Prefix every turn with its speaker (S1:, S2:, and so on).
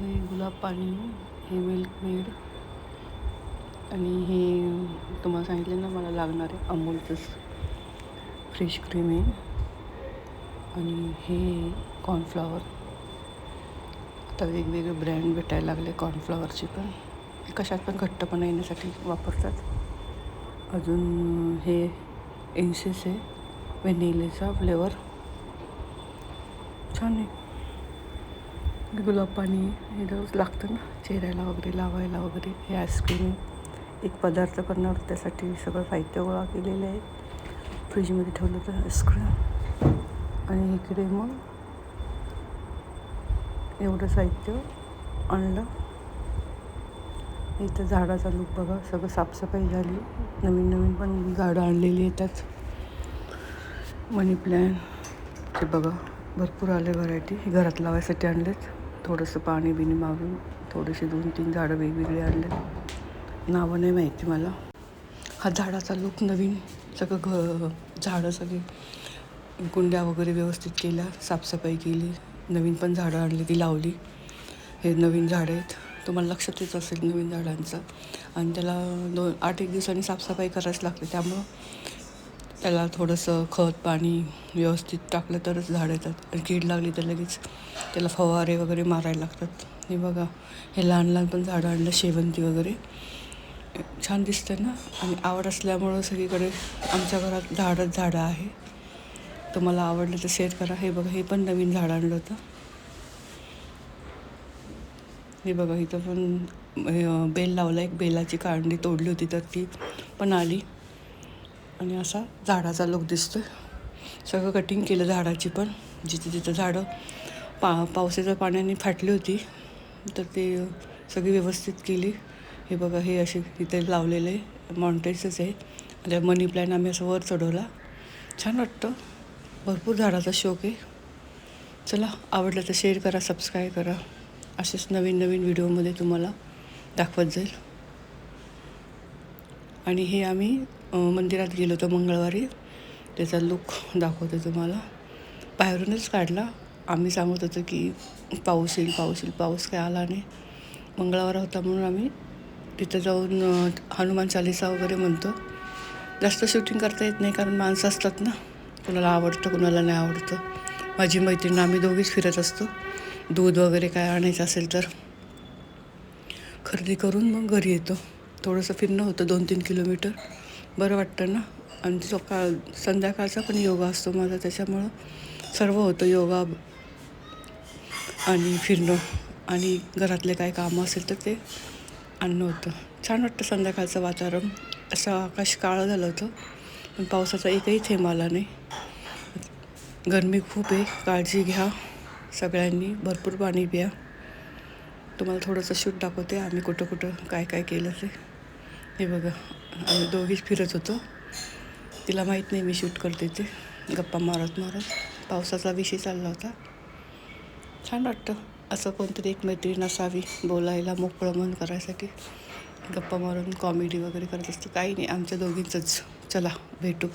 S1: हे गुलाब पाणी, हे मिल्क मेड आणि हे तुम्हाला सांगितले ना मला लागणार आहे अमूलचं फ्रेश क्रीम आहे आणि हे कॉर्नफ्लॉवर. आता वेगवेगळे ब्रँड भेटायला लागले कॉर्नफ्लॉवरचे पण, कशात पण घट्टपणा येण्यासाठी वापरतात. अजून हे इन्सेस आहे व्हॅनिलेचा फ्लेवर, छान आहे. गुलाब पाणी हे रोज लागतं ना चेहऱ्याला वगैरे लावायला वगैरे. हे आईस्क्रीम एक पदार्थ करणार त्यासाठी सगळं साहित्य गोळा केलेलं आहे. फ्रीजमध्ये ठेवलं तर आईस्क्रीम. आणि इकडे मग एवढं साहित्य आणलं. इथं झाडाचा लूक बघा, सगळं साफसफाई झाली. नवीन पण झाडं आणलेली येतात. मनी प्लॅन बघा भरपूर आले व्हरायटी. घरात लावायसाठी आणलेत. थोडंसं पाणी बिणी मारून थोडेसे 2-3 झाडं वेगवेगळे आणलेत. नावं नाही माहिती मला. हा झाडाचा लूक नवीन, सगळं झाडं सगळी कुंड्या वगैरे व्यवस्थित केल्या, साफसफाई केली. नवीन पण झाडं आणली ती लावली. हे नवीन झाडं आहेत, तुम्हाला लक्षात येत असेल नवीन झाडांचं. आणि त्याला 8-1 दिवसांनी साफसफाई करायच लागते. त्यामुळं त्याला थोडंसं खत पाणी व्यवस्थित टाकलं तरच झाडं येतात. आणि कीड लागली तर लगेच त्याला फवारे वगैरे मारायला लागतात. हे बघा हे लहान पण झाडं आणलं, शेवंती वगैरे छान दिसतं ना. आणि आवड असल्यामुळं सगळीकडे आमच्या घरात झाडं आहे. तुम्हाला आवडलं तर शेअर करा. हे बघा हे पण नवीन झाड आणलं होतं. हे बघा इथं पण बेल लावला, एक बेलाची कांडी तोडली होती तर ती पण आली. आणि असा झाडाचा लूक दिसतोय. सगळं कटिंग केलं झाडाची पण, जिथं झाडं पावसाच्या पाण्याने फाटली होती तर ते सगळी व्यवस्थित केली. हे बघा हे असे इथे लावलेले माउंटेन्सच आहे. आणि मनी प्लॅन आम्ही असं वर चढवला, छान वाटतं. भरपूर झाडाचा शौक आहे. चला आवडलं तर शेअर करा, सबस्क्राईब करा. असेच नवीन व्हिडिओमध्ये तुम्हाला दाखवत जाईल. आणि हे आम्ही मंदिरात गेलो होतो मंगळवारी, त्याचा लूक दाखवते तुम्हाला. बाहेरूनच काढला. आम्ही सांगत होतो की पाऊस येईल, पाऊस काय आला नाही. मंगळवार होता म्हणून आम्ही तिथं जाऊन हनुमान चालीसा वगैरे म्हणतो. जास्त शूटिंग करता येत नाही कारण माणसं असतात ना, कुणाला आवडतं कुणाला नाही आवडतं. माझी मैत्रीण आम्ही दोघीच फिरत असतो. दूध वगैरे काय आणायचं असेल तर खरेदी करून मग घरी येतो. थोडंसं फिरणं होतं 2-3 किलोमीटर, बरं वाटतं ना. आणि संध्याकाळचा पण योगा असतो माझा, त्याच्यामुळं सर्व होतं, योगा आणि फिरणं आणि घरातले काय कामं असेल तर ते आणणं होतं. छान वाटतं संध्याकाळचं वातावरण. असं आकाश काळं झालं होतं पण पावसाचा एकही थेंब आला नाही. गरमी खूप आहे, काळजी घ्या सगळ्यांनी, भरपूर पाणी प्या. तुम्हाला थोडंसं शूट दाखवते आम्ही कुठं काय केलं ते. हे बघा आम्ही दोघीच फिरत होतो. तिला माहीत नाही मी शूट करते ते. गप्पा मारत पावसाचा विषय चालला होता. छान वाटतं असं कोणतरी एक मैत्रीण असावी, बोलायला मोकळं मन करायसाठी. गप्पा मारून कॉमेडी वगैरे करत असते. काही नाही, आमच्या दोघींचंच. चला भेटू.